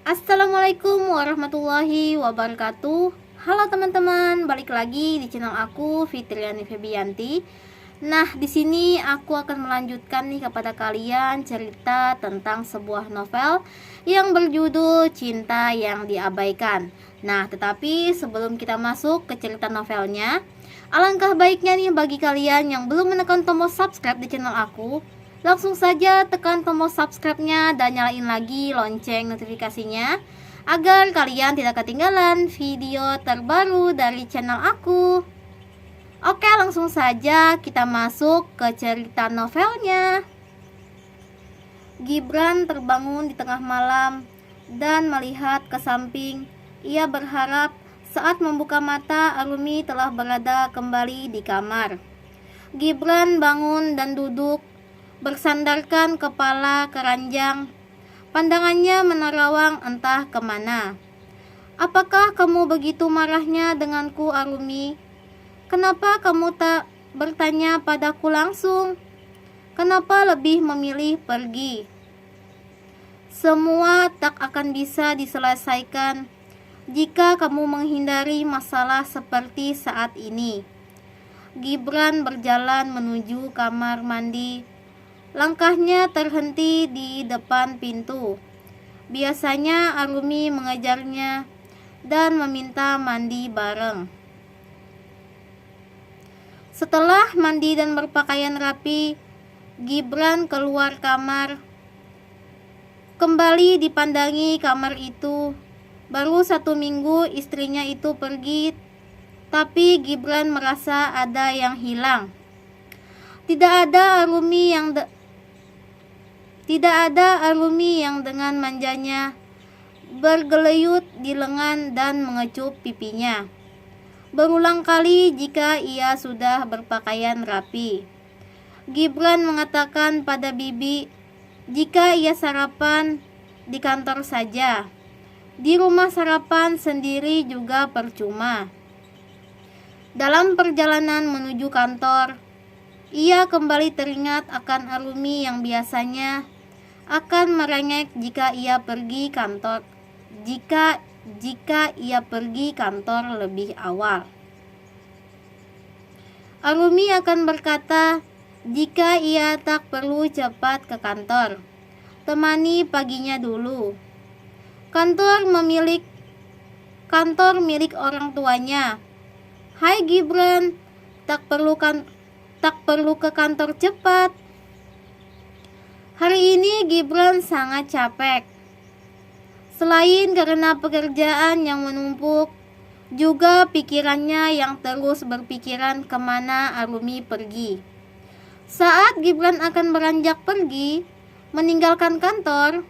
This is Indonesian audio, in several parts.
Assalamualaikum warahmatullahi wabarakatuh. Halo teman-teman, balik lagi di channel aku Fitriani Febianti. Nah, di sini aku akan melanjutkan nih kepada kalian cerita tentang sebuah novel yang berjudul Cinta yang Diabaikan. Nah, tetapi sebelum kita masuk ke cerita novelnya, alangkah baiknya nih bagi kalian yang belum menekan tombol subscribe di channel aku, langsung saja tekan tombol subscribe-nya dan nyalain lagi lonceng notifikasinya agar kalian tidak ketinggalan video terbaru dari channel aku. Oke, langsung saja kita masuk ke cerita novelnya. Gibran terbangun di tengah malam dan melihat ke samping. Ia berharap saat membuka mata Arumi telah berada kembali di kamar. Gibran bangun dan duduk bersandarkan kepala ke ranjang. Pandangannya menerawang entah kemana. Apakah kamu begitu marahnya denganku, Arumi? Kenapa kamu tak bertanya padaku langsung? Kenapa lebih memilih pergi? Semua tak akan bisa diselesaikan jika kamu menghindari masalah seperti saat ini. Gibran berjalan menuju kamar mandi. Langkahnya terhenti di depan pintu. Biasanya Arumi mengejarnya dan meminta mandi bareng. Setelah mandi dan berpakaian rapi, Gibran keluar kamar. Kembali dipandangi kamar itu. Baru 1 minggu istrinya itu pergi, tapi Gibran merasa ada yang hilang. Tidak ada Arumi yang dengan manjanya bergelayut di lengan dan mengecup pipinya. Berulang kali jika ia sudah berpakaian rapi. Gibran mengatakan pada Bibi jika ia sarapan di kantor saja. Di rumah sarapan sendiri juga percuma. Dalam perjalanan menuju kantor, ia kembali teringat akan Arumi yang biasanya akan merengek jika ia pergi kantor lebih awal. Arumi akan berkata jika ia tak perlu cepat ke kantor, temani paginya dulu. Kantor milik orang tuanya. Hai Gibran, tak perlu ke kantor cepat. Hari ini Gibran sangat capek. Selain karena pekerjaan yang menumpuk, juga pikirannya yang terus berpikiran kemana Arumi pergi. Saat Gibran akan beranjak pergi, meninggalkan kantor,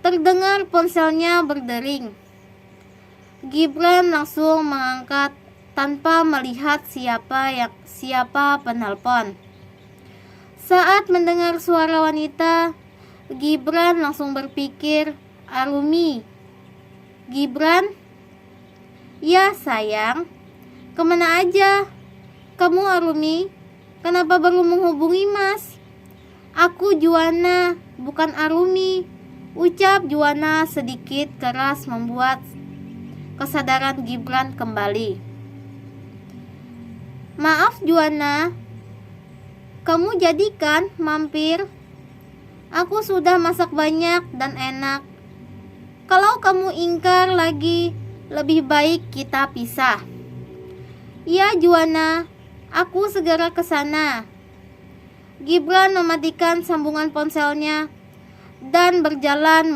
terdengar ponselnya berdering. Gibran langsung mengangkat tanpa melihat siapa penelpon. Saat mendengar suara wanita, Gibran langsung berpikir, Arumi. Gibran? Ya sayang, kemana aja? Kamu Arumi? Kenapa baru menghubungi Mas? Aku Juwana, bukan Arumi. Ucap Juwana sedikit keras membuat kesadaran Gibran kembali. Maaf Juwana, kamu jadikan mampir? Aku sudah masak banyak dan enak. Kalau kamu ingkar lagi, lebih baik kita pisah. Ya Juwana, aku segera ke sana. Gibran mematikan sambungan ponselnya dan berjalan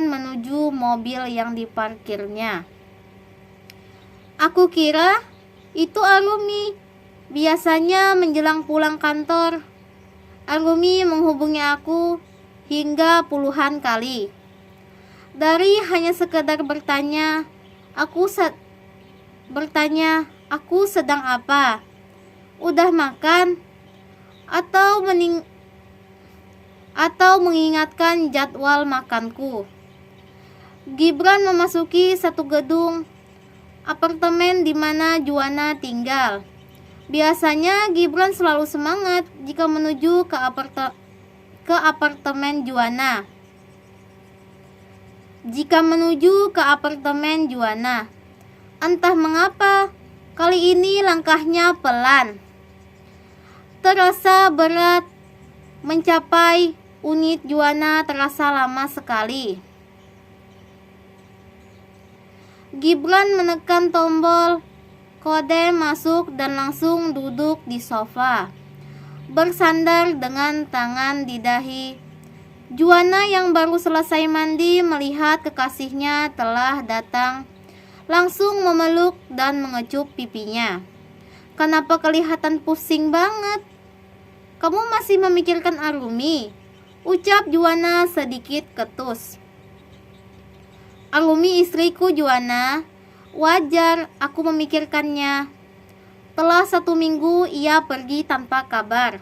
menuju mobil yang diparkirnya. Aku kira itu Arumi. Biasanya menjelang pulang kantor, Arumi menghubungi aku hingga puluhan kali. Dari hanya sekedar bertanya, aku sedang apa? Udah makan? Atau mengingatkan jadwal makanku. Gibran memasuki satu gedung apartemen di mana Juwana tinggal. Biasanya Gibran selalu semangat jika menuju ke apartemen Juana. Jika menuju ke apartemen Juana, entah mengapa kali ini langkahnya pelan. Terasa berat. Mencapai unit Juana terasa lama sekali. Gibran menekan tombol kode masuk dan langsung duduk di sofa, bersandar dengan tangan di dahi. Juana yang baru selesai mandi melihat kekasihnya telah datang, langsung memeluk dan mengecup pipinya. "Kenapa kelihatan pusing banget? Kamu masih memikirkan Arumi?" ucap Juana sedikit ketus. "Arumi istriku, Juana. Wajar aku memikirkannya. Telah 1 minggu ia pergi tanpa kabar.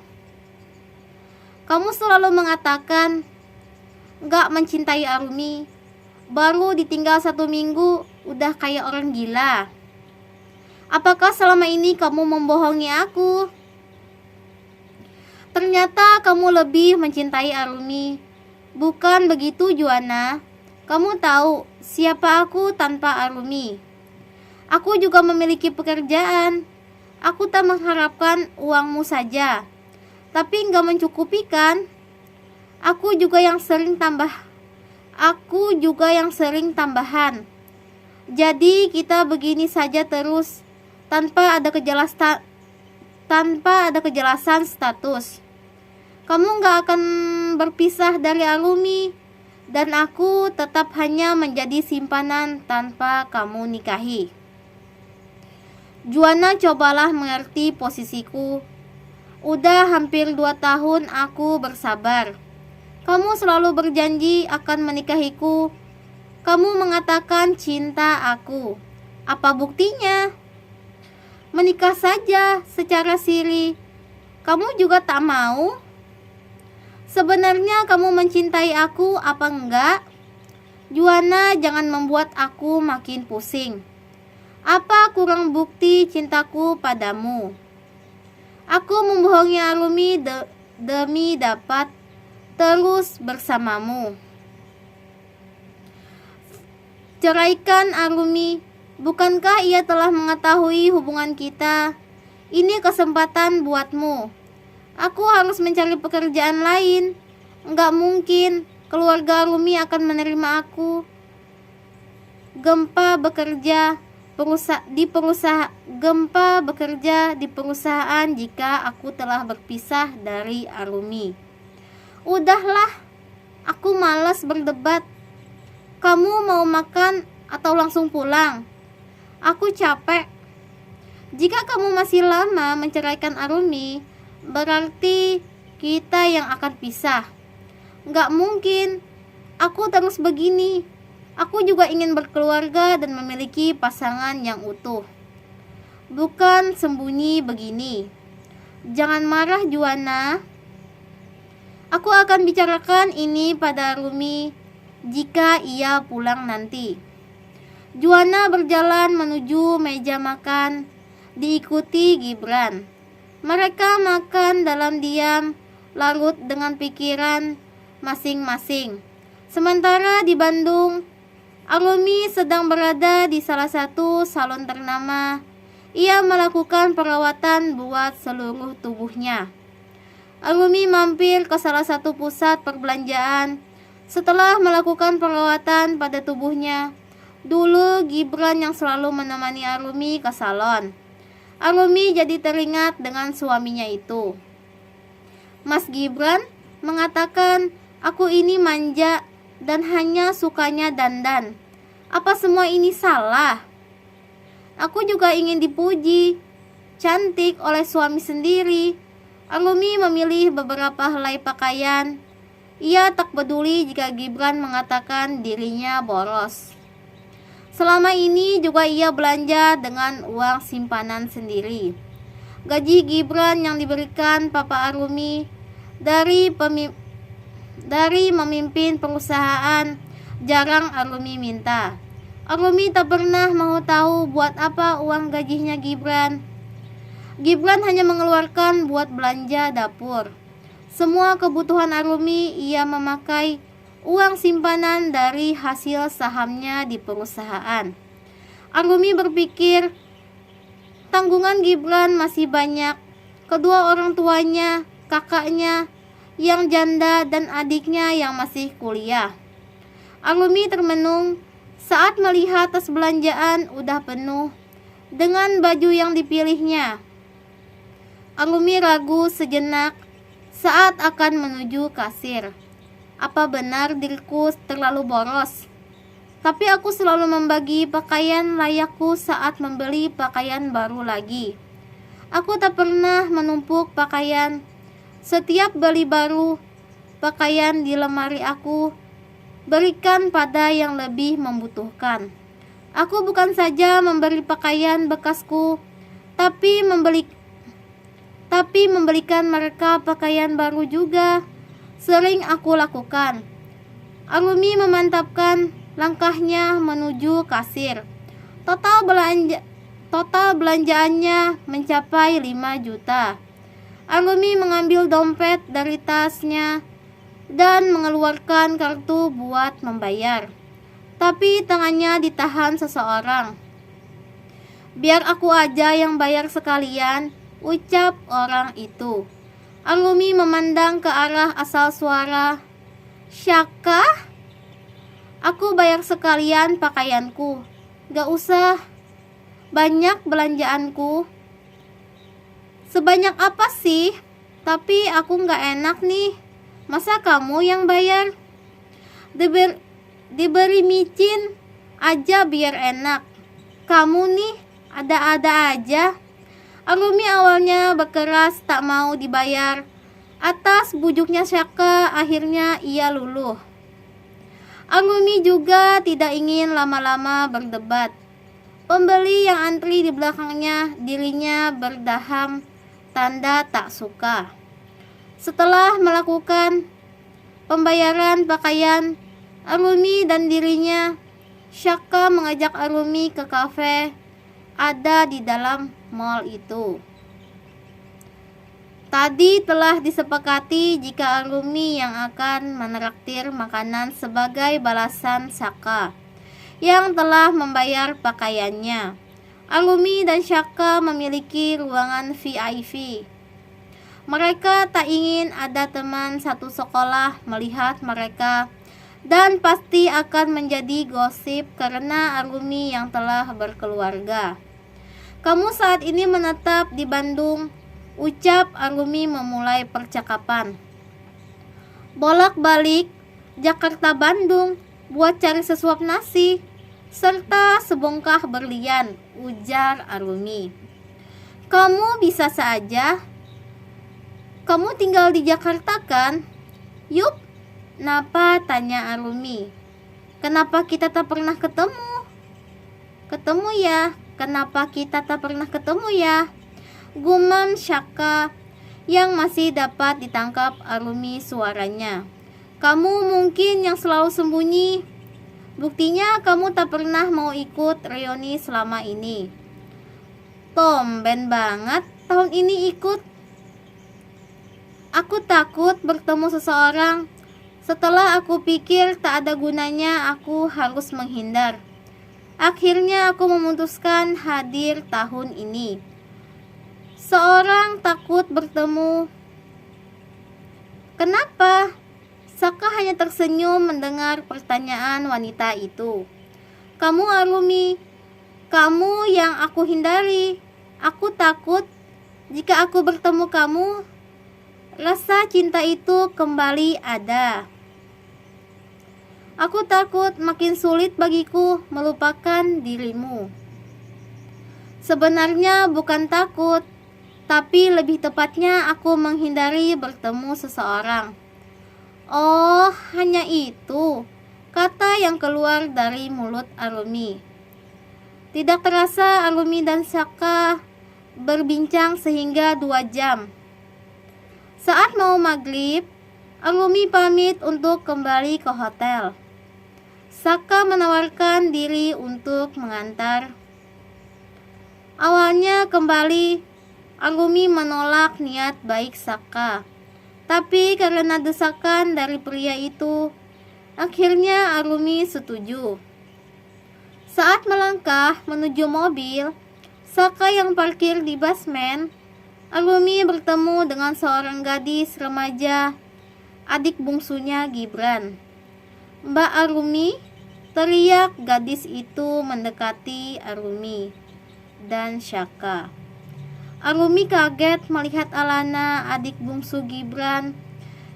Kamu selalu mengatakan gak mencintai Arumi. Baru ditinggal 1 minggu udah kayak orang gila. Apakah selama ini kamu membohongi aku? Ternyata kamu lebih mencintai Arumi. Bukan begitu, Juana? Kamu tahu siapa aku tanpa Arumi. Aku juga memiliki pekerjaan. Aku tak mengharapkan uangmu saja, tapi gak mencukupi kan? Aku juga yang sering tambahan. Jadi kita begini saja terus tanpa ada kejelasan status. Kamu gak akan berpisah dari Arumi, dan aku tetap hanya menjadi simpanan tanpa kamu nikahi. Juana, cobalah mengerti posisiku. Udah hampir 2 tahun aku bersabar. Kamu selalu berjanji akan menikahiku. Kamu mengatakan cinta aku. Apa buktinya? Menikah saja secara siri. Kamu juga tak mau? Sebenarnya kamu mencintai aku apa enggak? Juana, jangan membuat aku makin pusing. Apa kurang bukti cintaku padamu? Aku membohongi Arumi demi dapat terus bersamamu. Ceraikan Arumi. Bukankah ia telah mengetahui hubungan kita? Ini kesempatan buatmu. Aku harus mencari pekerjaan lain. Enggak mungkin keluarga Arumi akan menerima aku. Gempa bekerja di perusahaan jika aku telah berpisah dari Arumi. Udahlah, aku malas berdebat. Kamu mau makan atau langsung pulang? Aku capek. Jika kamu masih lama menceraikan Arumi, berarti kita yang akan pisah. Gak mungkin. Aku terus begini. Aku juga ingin berkeluarga dan memiliki pasangan yang utuh. Bukan sembunyi begini. Jangan marah, Juana. Aku akan bicarakan ini pada Arumi jika ia pulang nanti. Juana berjalan menuju meja makan, diikuti Gibran. Mereka makan dalam diam, larut dengan pikiran masing-masing. Sementara di Bandung, Arumi sedang berada di salah satu salon ternama. Ia melakukan perawatan buat seluruh tubuhnya. Arumi mampir ke salah satu pusat perbelanjaan setelah melakukan perawatan pada tubuhnya. Dulu Gibran yang selalu menemani Arumi ke salon. Arumi jadi teringat dengan suaminya itu. Mas Gibran mengatakan aku ini manja dan hanya sukanya dandan. Apa semua ini salah? Aku juga ingin dipuji, cantik oleh suami sendiri. Arumi memilih beberapa helai pakaian. Ia tak peduli jika Gibran mengatakan dirinya boros. Selama ini juga ia belanja dengan uang simpanan sendiri. Gaji Gibran yang diberikan Papa Arumi dari memimpin perusahaan jarang Arumi minta. Arumi tak pernah mau tahu buat apa uang gajinya Gibran. Gibran hanya mengeluarkan buat belanja dapur. Semua kebutuhan Arumi ia memakai uang simpanan dari hasil sahamnya di perusahaan. Arumi berpikir tanggungan Gibran masih banyak. Kedua orang tuanya, kakaknya yang janda dan adiknya yang masih kuliah. Arumi termenung saat melihat tas belanjaan udah penuh dengan baju yang dipilihnya. Arumi ragu sejenak saat akan menuju kasir. Apa benar diriku terlalu boros? Tapi aku selalu membagi pakaian layakku saat membeli pakaian baru lagi. Aku tak pernah menumpuk pakaian. Setiap beli baru pakaian di lemari aku berikan pada yang lebih membutuhkan. Aku bukan saja memberi pakaian bekasku, tapi memberikan mereka pakaian baru juga sering aku lakukan. Arumi memantapkan langkahnya menuju kasir. Total belanjaannya mencapai 5 juta. Arumi mengambil dompet dari tasnya dan mengeluarkan kartu buat membayar. Tapi tangannya ditahan seseorang. Biar aku aja yang bayar sekalian, ucap orang itu. Arumi memandang ke arah asal suara. Syaka? Aku bayar sekalian pakaianku. Gak usah banyak belanjaanku. Sebanyak apa sih? Tapi aku gak enak nih. Masa kamu yang bayar? Diberi micin aja biar enak. Kamu nih ada-ada aja. Arumi awalnya berkeras tak mau dibayar. Atas bujuknya Syaka, akhirnya ia luluh. Arumi juga tidak ingin lama-lama berdebat. Pembeli yang antri di belakangnya, dirinya berdaham tanda tak suka. Setelah melakukan pembayaran pakaian Arumi dan dirinya, Syaka mengajak Arumi ke kafe ada di dalam mall itu. Tadi telah disepakati jika Arumi yang akan menraktir makanan sebagai balasan Syaka yang telah membayar pakaiannya. Arumi dan Syaka memiliki ruangan VIP. Mereka tak ingin ada teman satu sekolah melihat mereka dan pasti akan menjadi gosip karena Arumi yang telah berkeluarga. Kamu saat ini menetap di Bandung, ucap Arumi memulai percakapan. Bolak-balik Jakarta-Bandung buat cari sesuap nasi serta sebongkah berlian, ujar Arumi. Kamu bisa saja. Kamu tinggal di Jakarta kan? Yup. Kenapa? Tanya Arumi. Kenapa kita tak pernah ketemu? Ketemu ya? Kenapa kita tak pernah ketemu ya? Gumam Syaka yang masih dapat ditangkap Arumi suaranya. Kamu mungkin yang selalu sembunyi. Buktinya kamu tak pernah mau ikut reuni selama ini. Tumben banget tahun ini ikut. Aku takut bertemu seseorang. Setelah aku pikir tak ada gunanya, aku harus menghindar. Akhirnya aku memutuskan hadir tahun ini. Seorang takut bertemu. Kenapa? Saka hanya tersenyum mendengar pertanyaan wanita itu. Kamu Arumi, kamu yang aku hindari. Aku takut jika aku bertemu kamu, rasa cinta itu kembali ada. Aku takut makin sulit bagiku melupakan dirimu. Sebenarnya bukan takut, tapi lebih tepatnya aku menghindari bertemu seseorang. Oh, hanya itu, kata yang keluar dari mulut Arumi. Tidak terasa Arumi dan Syaka berbincang sehingga 2 jam. Saat mau maghrib, Arumi pamit untuk kembali ke hotel. Syaka menawarkan diri untuk mengantar. Awalnya kembali, Arumi menolak niat baik Syaka. Tapi karena desakan dari pria itu, akhirnya Arumi setuju. Saat melangkah menuju mobil Saka yang parkir di basement, Arumi bertemu dengan seorang gadis remaja, adik bungsunya Gibran. "Mbak Arumi," teriak gadis itu mendekati Arumi dan Saka. Arumi kaget melihat Alana, adik bungsu Gibran,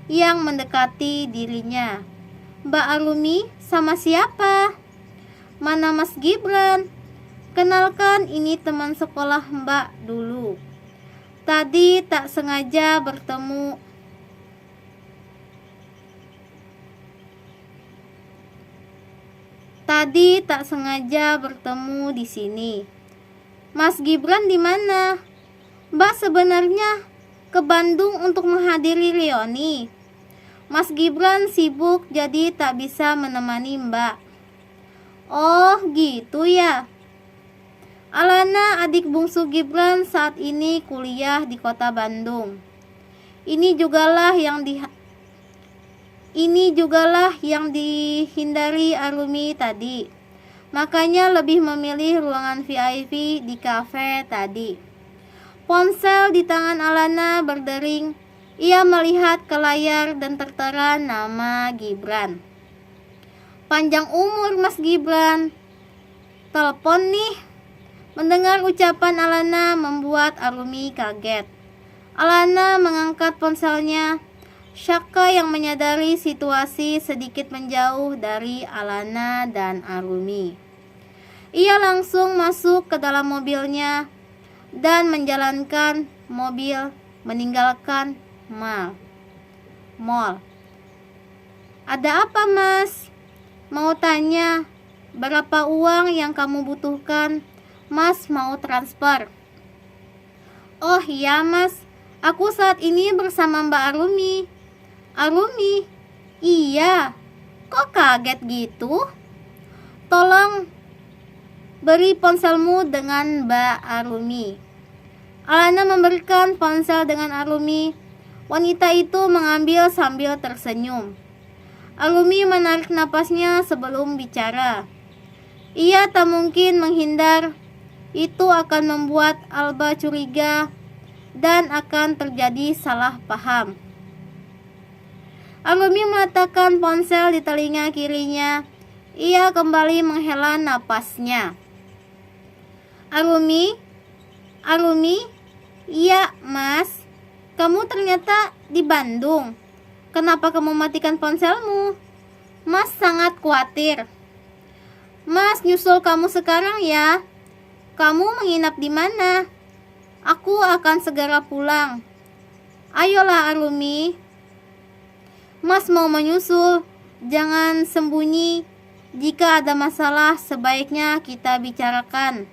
yang mendekati dirinya. "Mbak Arumi, sama siapa?" "Mana Mas Gibran? Kenalkan, ini teman sekolah Mbak dulu. Tadi tak sengaja bertemu." Di sini." "Mas Gibran di mana?" "Mbak sebenarnya ke Bandung untuk menghadiri reuni. Mas Gibran sibuk jadi tak bisa menemani Mbak." "Oh, gitu ya." Alana, adik bungsu Gibran, saat ini kuliah di kota Bandung. Ini jugalah yang dihindari Arumi tadi. Makanya lebih memilih ruangan VIP di kafe tadi. Ponsel di tangan Alana berdering. Ia melihat ke layar dan tertera nama Gibran. "Panjang umur Mas Gibran. Telepon nih." Mendengar ucapan Alana membuat Arumi kaget. Alana mengangkat ponselnya. Saka yang menyadari situasi sedikit menjauh dari Alana dan Arumi. Ia langsung masuk ke dalam mobilnya dan menjalankan mobil meninggalkan mall. "Ada apa, Mas?" "Mau tanya, berapa uang yang kamu butuhkan? Mas mau transfer." "Oh iya Mas, aku saat ini bersama Mbak Arumi." "Arumi? Iya, kok kaget gitu? Tolong beri ponselmu dengan Mbak Arumi." Alana memberikan ponsel dengan Arumi. Wanita itu mengambil sambil tersenyum. Arumi menarik napasnya sebelum bicara. Ia tak mungkin menghindar. Itu akan membuat Alba curiga dan akan terjadi salah paham. Arumi meletakkan ponsel di telinga kirinya. Ia kembali menghela napasnya. Arumi? Iya, Mas. Kamu ternyata di Bandung. Kenapa kamu matikan ponselmu? Mas sangat khawatir. Mas nyusul kamu sekarang ya. Kamu menginap di mana? Aku akan segera pulang. Ayolah Arumi. Mas mau menyusul. Jangan sembunyi. Jika ada masalah sebaiknya kita bicarakan.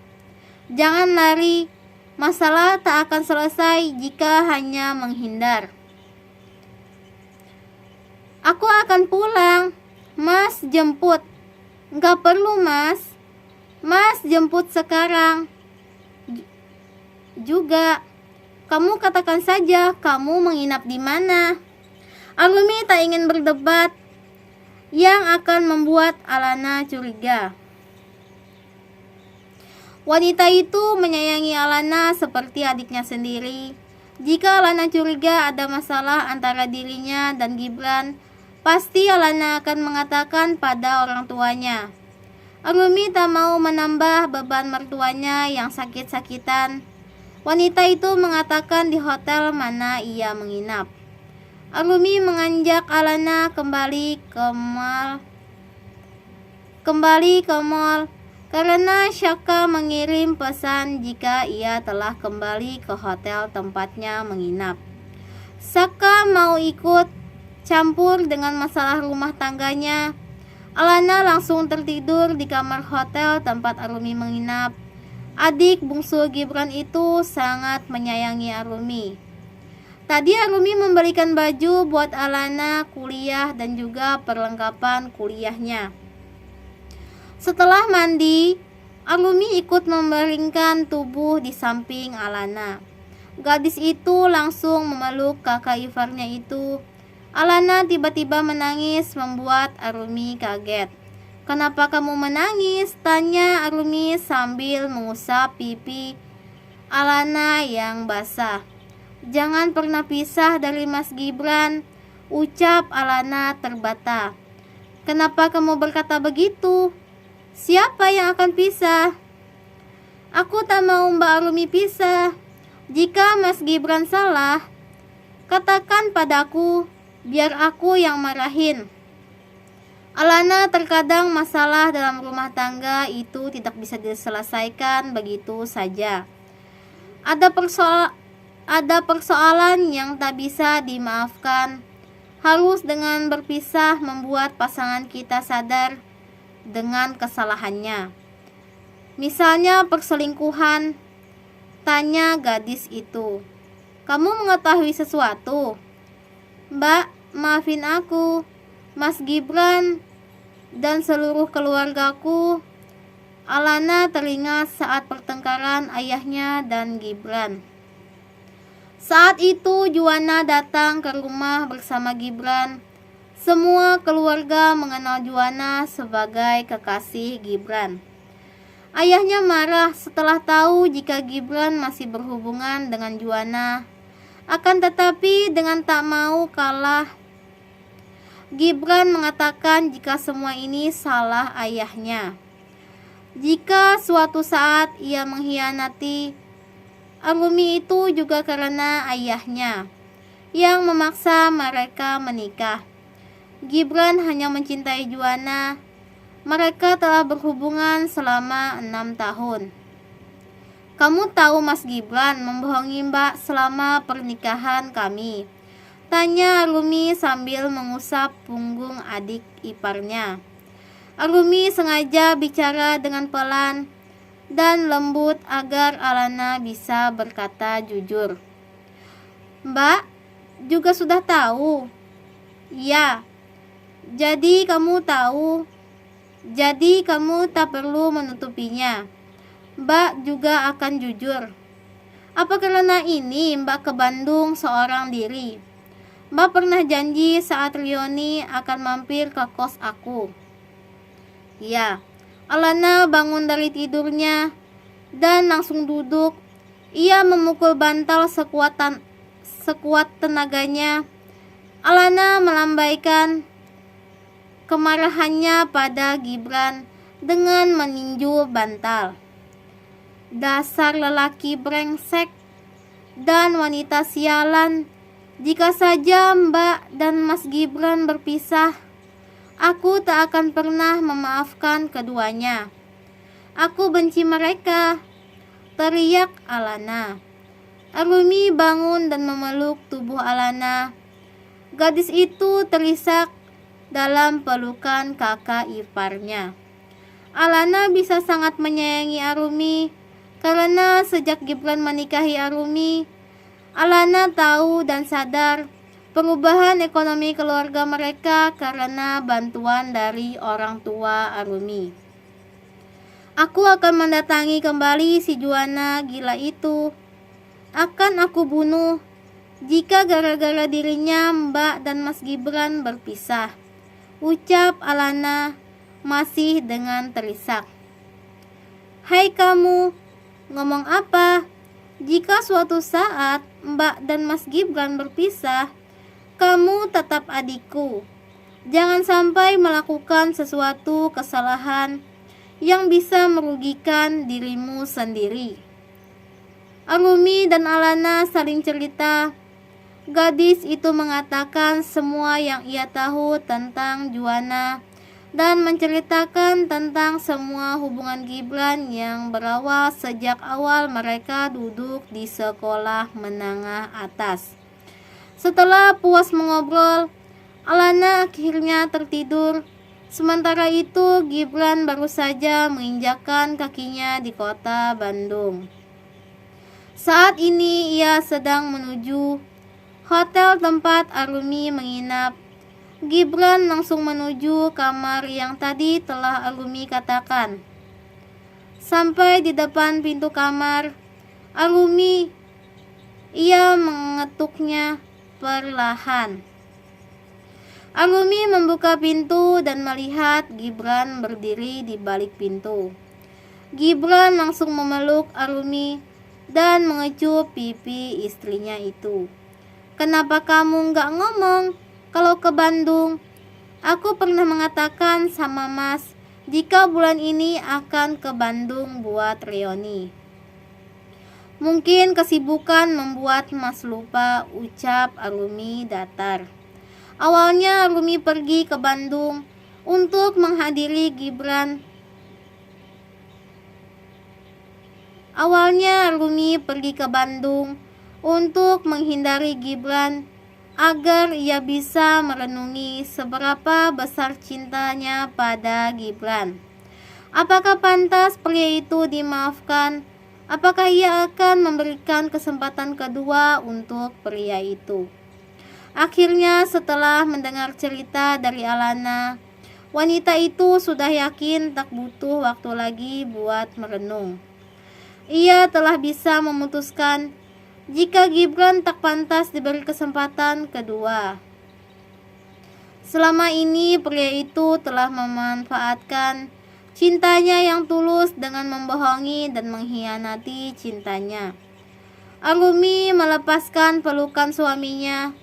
Jangan lari. Masalah tak akan selesai jika hanya menghindar. Aku akan pulang. Mas jemput. Gak perlu Mas. Mas jemput sekarang juga. Kamu katakan saja kamu menginap di mana. Arumi tak ingin berdebat yang akan membuat Alana curiga. Wanita itu menyayangi Alana seperti adiknya sendiri. Jika Alana curiga ada masalah antara dirinya dan Gibran, pasti Alana akan mengatakan pada orang tuanya. Arumi tak mau menambah beban mertuanya yang sakit-sakitan. Wanita itu mengatakan di hotel mana ia menginap. Arumi mengajak Alana kembali ke mall karena Saka mengirim pesan jika ia telah kembali ke hotel tempatnya menginap. Saka mau ikut campur dengan masalah rumah tangganya. Alana langsung tertidur di kamar hotel tempat Arumi menginap. Adik bungsu Gibran itu sangat menyayangi Arumi. Tadi Arumi memberikan baju buat Alana kuliah dan juga perlengkapan kuliahnya. Setelah mandi, Arumi ikut membaringkan tubuh di samping Alana. Gadis itu langsung memeluk kakak iparnya itu. Alana tiba-tiba menangis membuat Arumi kaget. "Kenapa kamu menangis?" tanya Arumi sambil mengusap pipi Alana yang basah. "Jangan pernah pisah dari Mas Gibran," ucap Alana terbata. "Kenapa kamu berkata begitu? Siapa yang akan pisah?" "Aku tak mau Mbak Arumi pisah. Jika Mas Gibran salah, katakan padaku, biar aku yang marahin." Alana, terkadang masalah dalam rumah tangga itu tidak bisa diselesaikan begitu saja. Ada persoalan yang tak bisa dimaafkan. Harus dengan berpisah membuat pasangan kita sadar dengan kesalahannya. Misalnya perselingkuhan. Tanya gadis itu. "Kamu mengetahui sesuatu?" "Mbak, maafin aku, Mas Gibran, dan seluruh keluargaku." Alana teringat saat pertengkaran ayahnya dan Gibran. Saat itu Juwana datang ke rumah bersama Gibran. Semua keluarga mengenal Juwana sebagai kekasih Gibran. Ayahnya marah setelah tahu jika Gibran masih berhubungan dengan Juwana. Akan tetapi dengan tak mau kalah, Gibran mengatakan jika semua ini salah ayahnya. Jika suatu saat ia mengkhianati Arumi, itu juga karena ayahnya yang memaksa mereka menikah. Gibran hanya mencintai Juwana. Mereka telah berhubungan selama 6 tahun. "Kamu tahu Mas Gibran membohongi Mbak selama pernikahan kami?" tanya Arumi sambil mengusap punggung adik iparnya. Arumi sengaja bicara dengan pelan dan lembut agar Alana bisa berkata jujur. "Mbak juga sudah tahu." "Ya, jadi kamu tahu. Jadi kamu tak perlu menutupinya. Mbak juga akan jujur." "Apa karena ini Mbak ke Bandung seorang diri?" "Mbak pernah janji saat Rioni akan mampir ke kos aku." "Ya." Alana bangun dari tidurnya dan langsung duduk. Ia memukul bantal sekuat tenaganya. Alana melambaikan kemarahannya pada Gibran dengan meninju bantal. "Dasar lelaki brengsek dan wanita sialan. Jika saja Mbak dan Mas Gibran berpisah, aku tak akan pernah memaafkan keduanya. Aku benci mereka," teriak Alana. Arumi bangun dan memeluk tubuh Alana. Gadis itu terisak dalam pelukan kakak iparnya. Alana bisa sangat menyayangi Arumi karena sejak Gibran menikahi Arumi, Alana tahu dan sadar perubahan ekonomi keluarga mereka karena bantuan dari orang tua Arumi. "Aku akan mendatangi kembali si Juwana gila itu. Akan aku bunuh jika gara-gara dirinya Mbak dan Mas Gibran berpisah," ucap Alana masih dengan terisak. "Hai kamu, ngomong apa? Jika suatu saat Mbak dan Mas Gibran berpisah, kamu tetap adikku. Jangan sampai melakukan sesuatu kesalahan yang bisa merugikan dirimu sendiri." Arumi dan Alana saling cerita. Gadis itu mengatakan semua yang ia tahu tentang Juwana dan menceritakan tentang semua hubungan Gibran yang berawal sejak awal mereka duduk di sekolah menengah atas. Setelah puas mengobrol, Alana akhirnya tertidur. Sementara itu Gibran baru saja menginjakkan kakinya di kota Bandung. Saat ini ia sedang menuju hotel tempat Arumi menginap. Gibran langsung menuju kamar yang tadi telah Arumi katakan. Sampai di depan pintu kamar, Arumi Ia mengetuknya perlahan. Arumi membuka pintu dan melihat Gibran berdiri di balik pintu. Gibran langsung memeluk Arumi dan mengecup pipi istrinya itu. "Kenapa kamu nggak ngomong kalau ke Bandung? Aku pernah mengatakan sama Mas jika bulan ini akan ke Bandung buat reuni." "Mungkin kesibukan membuat Mas lupa," ucap Arumi datar. Awalnya Arumi pergi ke Bandung untuk menghadiri Gibran. Untuk menghindari Gibran agar ia bisa merenungi seberapa besar cintanya pada Gibran. Apakah pantas pria itu dimaafkan? Apakah ia akan memberikan kesempatan kedua untuk pria itu? Akhirnya setelah mendengar cerita dari Alana, wanita itu sudah yakin tak butuh waktu lagi buat merenung. Ia telah bisa memutuskan jika Gibran tak pantas diberi kesempatan kedua. Selama ini pria itu telah memanfaatkan cintanya yang tulus dengan membohongi dan mengkhianati cintanya. Arumi melepaskan pelukan suaminya.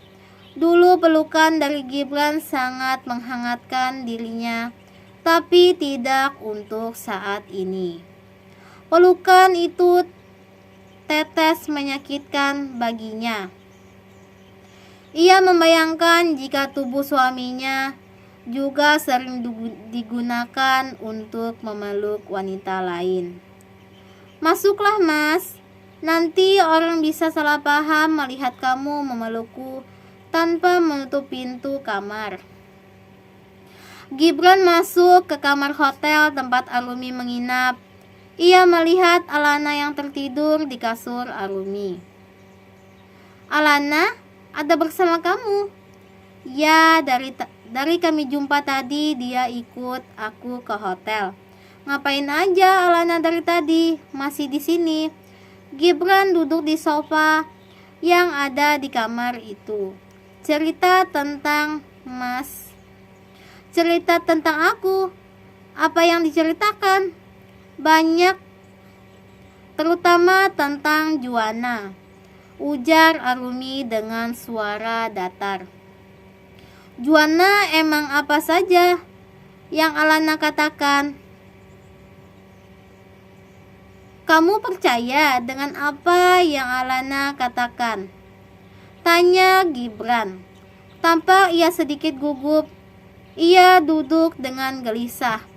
Dulu pelukan dari Gibran sangat menghangatkan dirinya, tapi tidak untuk saat ini. Pelukan itu tetes menyakitkan baginya. Ia membayangkan jika tubuh suaminya juga sering digunakan untuk memeluk wanita lain. "Masuklah, Mas. Nanti orang bisa salah paham melihat kamu memelukku tanpa menutup pintu kamar." Gibran masuk ke kamar hotel tempat Arumi menginap. Ia melihat Alana yang tertidur di kasur Arumi. "Alana, ada bersama kamu?" "Ya, dari kami jumpa tadi dia ikut aku ke hotel." "Ngapain aja Alana dari tadi? Masih di sini?" Gibran duduk di sofa yang ada di kamar itu. "Cerita tentang Mas." "Cerita tentang aku? Apa yang diceritakan?" "Banyak, terutama tentang Juana," ujar Arumi dengan suara datar. "Juana emang apa saja yang Alana katakan?" "Kamu percaya dengan apa yang Alana katakan?" tanya Gibran. Tampak ia sedikit gugup. Ia duduk dengan gelisah.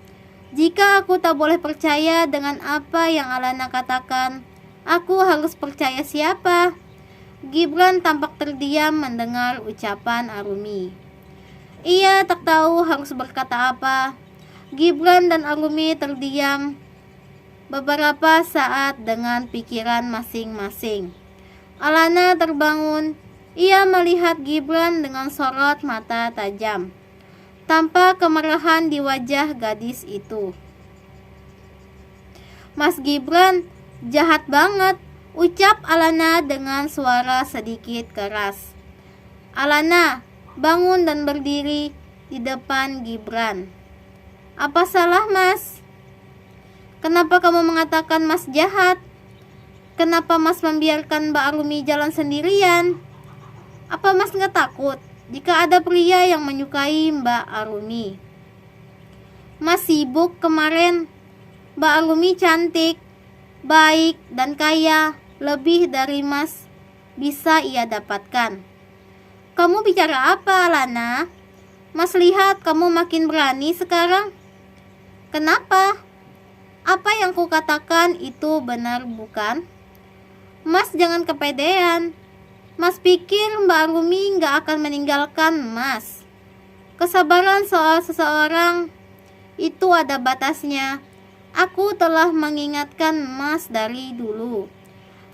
"Jika aku tak boleh percaya dengan apa yang Alana katakan, aku harus percaya siapa?" Gibran tampak terdiam mendengar ucapan Arumi. Ia tak tahu harus berkata apa. Gibran dan Arumi terdiam beberapa saat dengan pikiran masing-masing. Alana terbangun. Ia melihat Gibran dengan sorot mata tajam. Tampak kemarahan di wajah gadis itu. "Mas Gibran, jahat banget," ucap Alana dengan suara sedikit keras. Alana bangun dan berdiri di depan Gibran. "Apa salah Mas? Kenapa kamu mengatakan Mas jahat? Kenapa Mas membiarkan Mbak Arumi jalan sendirian? Apa Mas nggak takut jika ada pria yang menyukai Mbak Arumi?" "Mas sibuk kemarin. Mbak Arumi cantik, baik, dan kaya. Lebih dari Mas bisa ia dapatkan." "Kamu bicara apa, Alana? Mas lihat kamu makin berani sekarang." "Kenapa? Apa yang kukatakan itu benar bukan? Mas jangan kepedean. Mas pikir Mbak Arumi gak akan meninggalkan Mas? Kesabaran soal seseorang itu ada batasnya. Aku telah mengingatkan Mas dari dulu.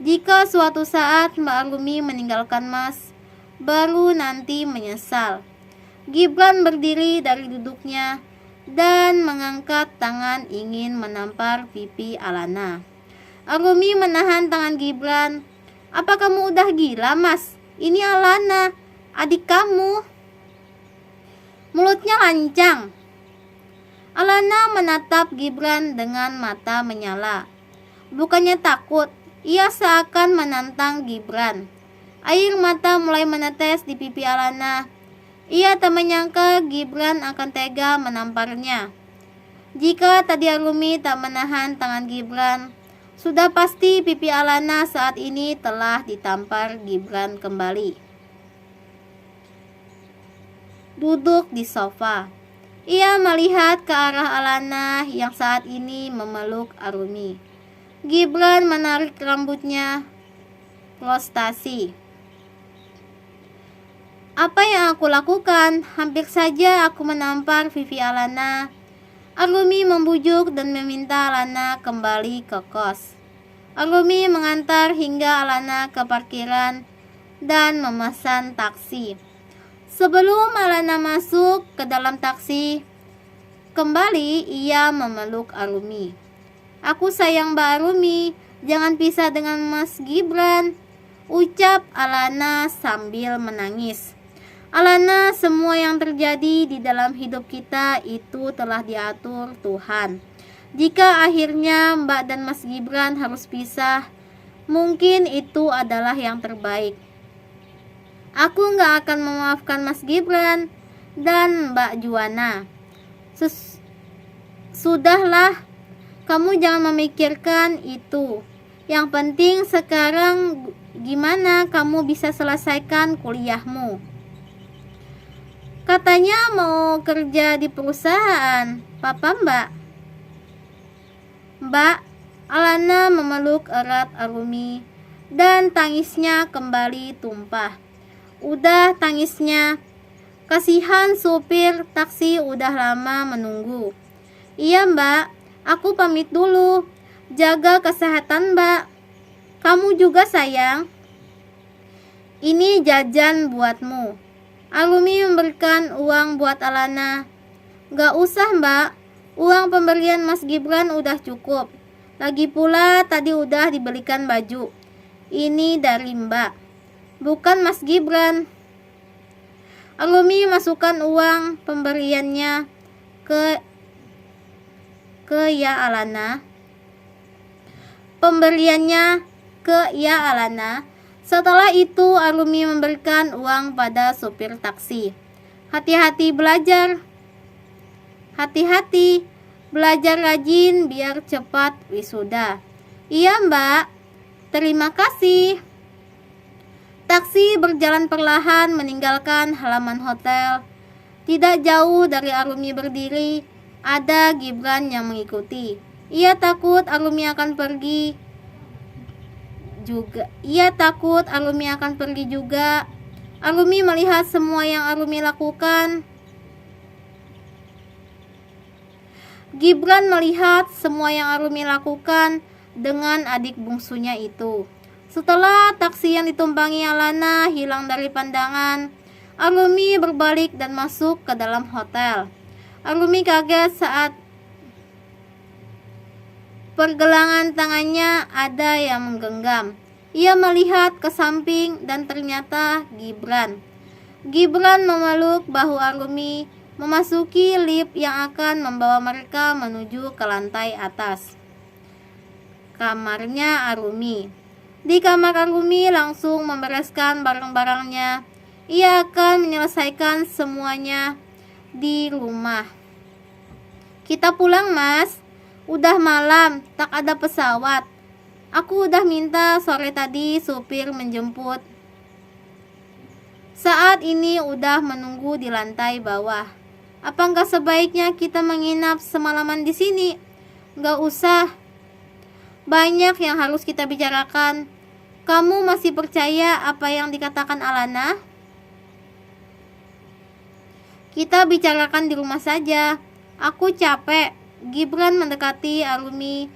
Jika suatu saat Mbak Arumi meninggalkan Mas, baru nanti menyesal." Gibran berdiri dari duduknya dan mengangkat tangan ingin menampar pipi Alana. Arumi menahan tangan Gibran. Apa kamu udah gila, Mas? Ini Alana, adik kamu. Mulutnya lancang. Alana menatap Gibran dengan mata menyala. Bukannya takut, ia seakan menantang Gibran. Air mata mulai menetes di pipi Alana. Ia tak menyangka Gibran akan tega menamparnya. Jika tadi Arumi tak menahan tangan Gibran, sudah pasti pipi Alana saat ini telah ditampar Gibran kembali. Duduk di sofa, ia melihat ke arah Alana yang saat ini memeluk Arumi. Gibran menarik rambutnya. Frustasi. Apa yang aku lakukan? Hampir saja aku menampar pipi Alana. Arumi membujuk dan meminta Alana kembali ke kos. Arumi mengantar hingga Alana ke parkiran dan memesan taksi. Sebelum Alana masuk ke dalam taksi, kembali ia memeluk Arumi. Aku sayang Mbak Arumi, jangan pisah dengan Mas Gibran, ucap Alana sambil menangis. Alana, semua yang terjadi di dalam hidup kita itu telah diatur Tuhan. Jika akhirnya Mbak dan Mas Gibran harus pisah, mungkin itu adalah yang terbaik. Aku gak akan memaafkan Mas Gibran dan Mbak Juwana. Sudahlah, kamu jangan memikirkan itu. Yang penting sekarang gimana kamu bisa selesaikan kuliahmu. Katanya mau kerja di perusahaan, Papa Mbak. Mbak, Alana memeluk erat Arumi dan tangisnya kembali tumpah. Udah tangisnya, kasihan supir taksi udah lama menunggu. Iya Mbak, aku pamit dulu. Jaga kesehatan Mbak. Kamu juga sayang. Ini jajan buatmu. Arumi memberikan uang buat Alana. Gak usah Mbak, uang pemberian Mas Gibran udah cukup. Lagi pula tadi udah dibelikan baju. Ini dari Mbak, bukan Mas Gibran. Arumi masukkan uang pemberiannya ke Ya Alana. Pemberiannya ke Ya Alana. Setelah itu Arumi memberikan uang pada sopir taksi. Hati-hati belajar. Hati-hati, belajar rajin biar cepat wisuda. Iya Mbak, terima kasih. Taksi berjalan perlahan meninggalkan halaman hotel. Tidak jauh dari Arumi berdiri, ada Gibran yang mengikuti. Ia takut Arumi akan pergi juga. Arumi melihat semua yang Arumi lakukan. Gibran melihat semua yang Arumi lakukan dengan adik bungsunya itu. Setelah taksi yang ditumpangi Alana hilang dari pandangan, Arumi berbalik dan masuk ke dalam hotel. Arumi kaget saat pergelangan tangannya ada yang menggenggam. Ia melihat ke samping dan ternyata Gibran. Gibran memeluk bahu Arumi, memasuki lift yang akan membawa mereka menuju ke lantai atas. Kamarnya Arumi. Di kamar Arumi langsung membereskan barang-barangnya. Ia akan menyelesaikan semuanya di rumah. Kita pulang Mas. Udah malam, tak ada pesawat. Aku udah minta sore tadi supir menjemput. Saat ini udah menunggu di lantai bawah. Apa enggak sebaiknya kita menginap semalaman di sini? Enggak usah. Banyak yang harus kita bicarakan. Kamu masih percaya apa yang dikatakan Alana? Kita bicarakan di rumah saja. Aku capek. Gibran mendekati Arumi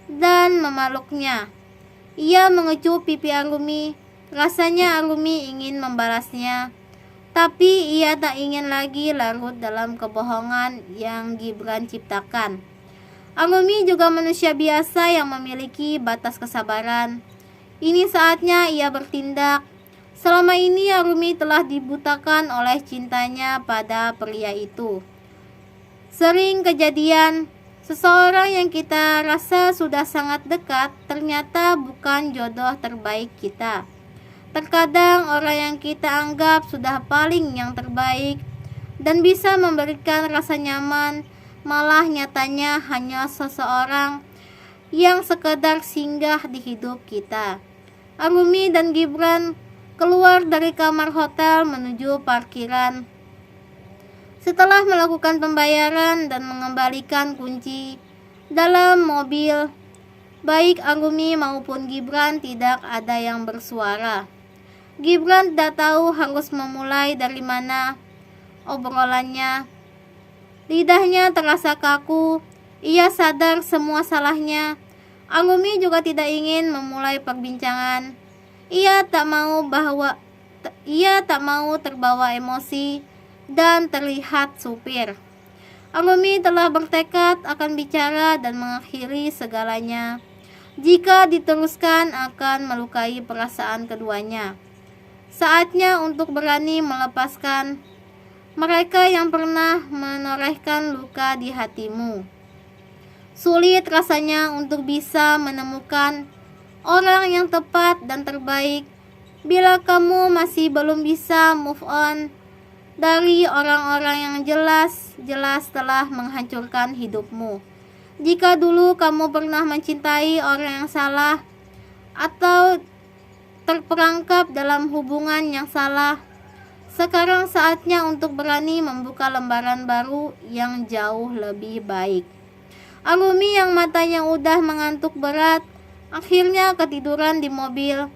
dan memeluknya. Ia mengecup pipi Arumi. Rasanya Arumi ingin membalasnya, tapi ia tak ingin lagi larut dalam kebohongan yang Gibran ciptakan. Arumi juga manusia biasa yang memiliki batas kesabaran. Ini saatnya ia bertindak. Selama ini Arumi telah dibutakan oleh cintanya pada pria itu. Sering kejadian, seseorang yang kita rasa sudah sangat dekat ternyata bukan jodoh terbaik kita. Terkadang orang yang kita anggap sudah paling yang terbaik dan bisa memberikan rasa nyaman, malah nyatanya hanya seseorang yang sekedar singgah di hidup kita. Arumi dan Gibran keluar dari kamar hotel menuju parkiran. Setelah melakukan pembayaran dan mengembalikan kunci dalam mobil, baik Arumi maupun Gibran tidak ada yang bersuara. Gibran tidak tahu harus memulai dari mana obrolannya. Lidahnya terasa kaku, ia sadar semua salahnya. Arumi juga tidak ingin memulai perbincangan. Ia tak mau terbawa emosi dan terlihat supir. Arumi telah bertekad akan bicara dan mengakhiri segalanya. Jika diteruskan akan melukai perasaan keduanya. Saatnya untuk berani melepaskan mereka yang pernah menorehkan luka di hatimu. Sulit rasanya untuk bisa menemukan orang yang tepat dan terbaik bila kamu masih belum bisa move on dari orang-orang yang jelas telah menghancurkan hidupmu. Jika dulu kamu pernah mencintai orang yang salah atau terperangkap dalam hubungan yang salah, sekarang saatnya untuk berani membuka lembaran baru yang jauh lebih baik. Arumi yang matanya udah mengantuk berat akhirnya ketiduran di mobil.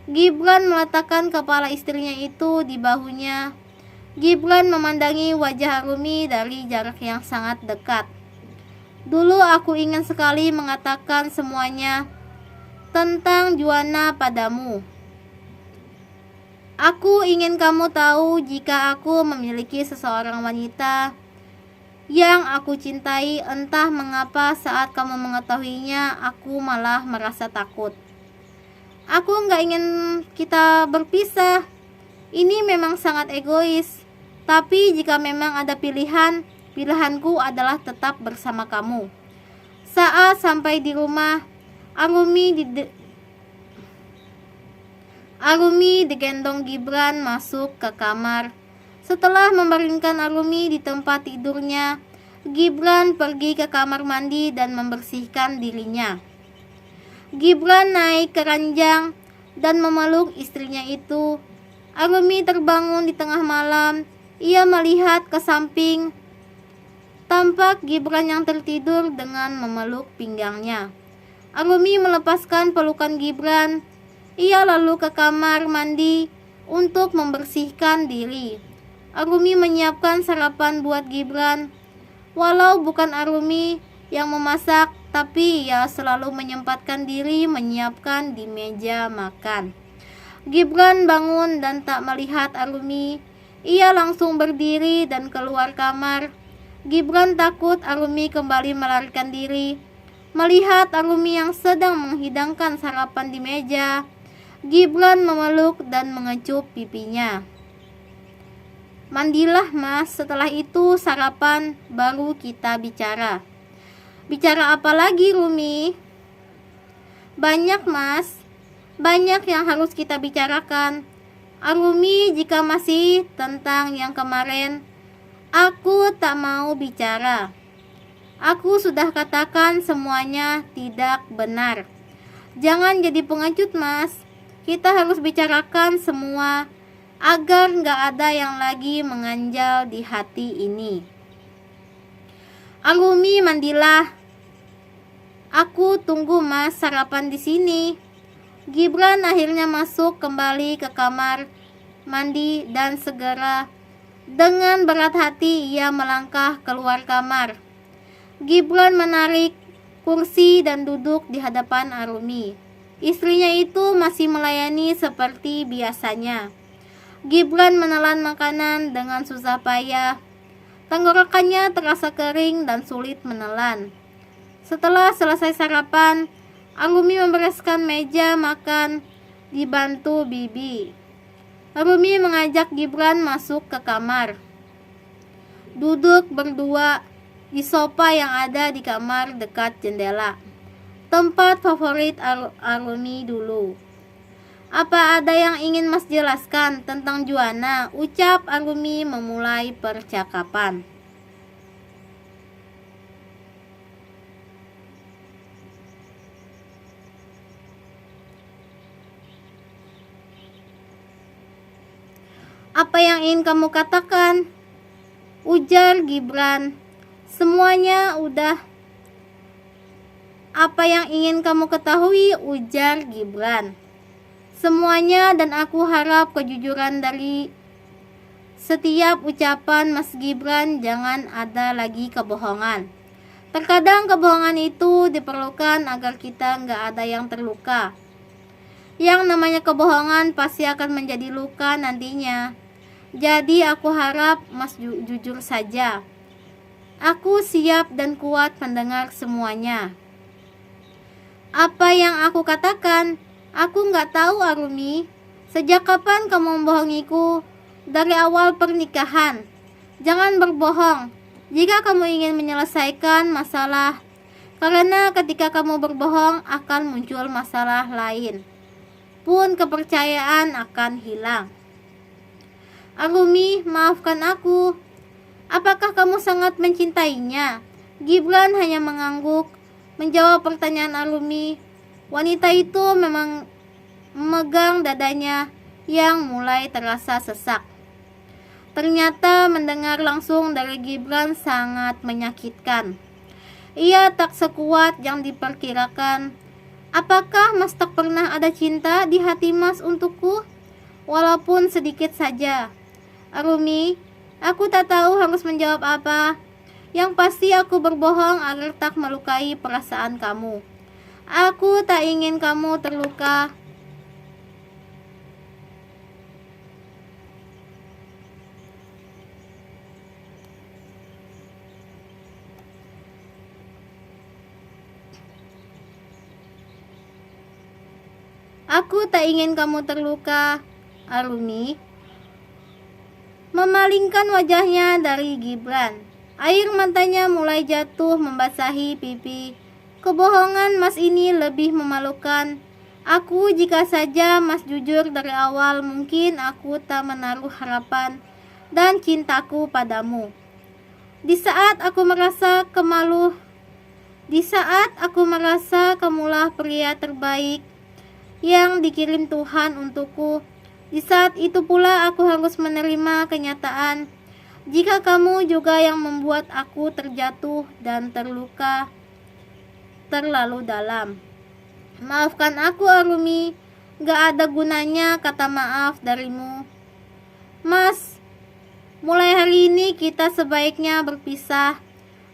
Gibran meletakkan kepala istrinya itu di bahunya. Gibran memandangi wajah Arumi dari jarak yang sangat dekat. Dulu aku ingin sekali mengatakan semuanya tentang Juana padamu. Aku ingin kamu tahu jika aku memiliki seseorang wanita yang aku cintai, entah mengapa saat kamu mengetahuinya aku malah merasa takut. Aku gak ingin kita berpisah. Ini memang sangat egois. Tapi jika memang ada pilihan, pilihanku adalah tetap bersama kamu. Saat sampai di rumah, Arumi digendong Gibran masuk ke kamar. Setelah membaringkan Arumi di tempat tidurnya, Gibran pergi ke kamar mandi dan membersihkan dirinya. Gibran naik ke ranjang dan memeluk istrinya itu. Arumi terbangun di tengah malam. Ia melihat ke samping. Tampak Gibran yang tertidur dengan memeluk pinggangnya. Arumi melepaskan pelukan Gibran. Ia lalu ke kamar mandi untuk membersihkan diri. Arumi menyiapkan sarapan buat Gibran. Walau bukan Arumi yang memasak, tapi ia selalu menyempatkan diri menyiapkan di meja makan. Gibran bangun dan tak melihat Arumi. Ia langsung berdiri dan keluar kamar. Gibran takut Arumi kembali melarikan diri. Melihat Arumi yang sedang menghidangkan sarapan di meja, Gibran memeluk dan mengecup pipinya. Mandilah mas, setelah itu sarapan, baru kita bicara. Bicara apa lagi Rumi? Banyak mas, banyak yang harus kita bicarakan. Arumi, jika masih tentang yang kemarin, aku tak mau bicara. Aku sudah katakan semuanya tidak benar. Jangan jadi pengecut mas, kita harus bicarakan semua agar gak ada yang lagi mengganjal di hati ini. Arumi, mandilah. Aku tunggu mas sarapan di sini. Gibran akhirnya masuk kembali ke kamar mandi dan segera dengan berat hati ia melangkah keluar kamar. Gibran menarik kursi dan duduk di hadapan Arumi. Istrinya itu masih melayani seperti biasanya. Gibran menelan makanan dengan susah payah. Tenggorokannya terasa kering dan sulit menelan. Setelah selesai sarapan, Arumi membereskan meja makan dibantu bibi. Arumi mengajak Gibran masuk ke kamar. Duduk berdua di sofa yang ada di kamar dekat jendela. Tempat favorit Arumi dulu. Apa ada yang ingin Mas jelaskan tentang Juana? Ucap Arumi memulai percakapan. Apa yang ingin kamu katakan? Ujar Gibran. Semuanya udah. Apa yang ingin kamu ketahui? Ujar Gibran. Semuanya, dan aku harap kejujuran dari setiap ucapan Mas Gibran. Jangan ada lagi kebohongan. Terkadang kebohongan itu diperlukan agar kita nggak ada yang terluka. Yang namanya kebohongan pasti akan menjadi luka nantinya. Jadi aku harap Mas jujur saja. Aku siap dan kuat mendengar semuanya. Apa yang aku katakan? Aku nggak tahu, Arumi. Sejak kapan kamu membohongiku? Dari awal pernikahan. Jangan berbohong jika kamu ingin menyelesaikan masalah. Karena ketika kamu berbohong akan muncul masalah lain. Pun kepercayaan akan hilang. Arumi, maafkan aku. Apakah kamu sangat mencintainya? Gibran hanya mengangguk, menjawab pertanyaan Arumi. Wanita itu memang memegang dadanya yang mulai terasa sesak. Ternyata mendengar langsung dari Gibran sangat menyakitkan. Ia tak sekuat yang diperkirakan. Apakah Mas tak pernah ada cinta di hati Mas untukku? Walaupun sedikit saja. Arumi, aku tak tahu harus menjawab apa. Yang pasti aku berbohong agar tak melukai perasaan kamu. Aku tak ingin kamu terluka. Aku tak ingin kamu terluka, Arumi. Memalingkan wajahnya dari Gibran. Air matanya mulai jatuh membasahi pipi. Kebohongan Mas ini lebih memalukan. Jika saja Mas jujur dari awal, mungkin aku tak menaruh harapan dan cintaku padamu. Di saat aku merasa kamulah pria terbaik yang dikirim Tuhan untukku. Di saat itu pula aku harus menerima kenyataan jika kamu juga yang membuat aku terjatuh dan terluka terlalu dalam. Maafkan aku, Arumi. Gak ada gunanya kata maaf darimu. Mas, mulai hari ini kita sebaiknya berpisah.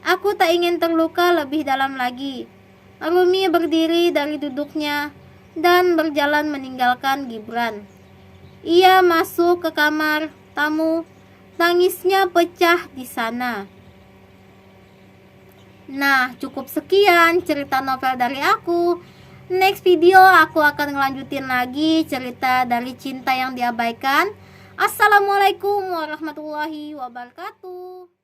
Aku tak ingin terluka lebih dalam lagi. Arumi berdiri dari duduknya dan berjalan meninggalkan Gibran. Ia masuk ke kamar tamu. Tangisnya pecah di sana. Nah, cukup sekian cerita novel dari aku. Next video aku akan ngelanjutin lagi cerita dari cinta yang diabaikan. Assalamualaikum warahmatullahi wabarakatuh.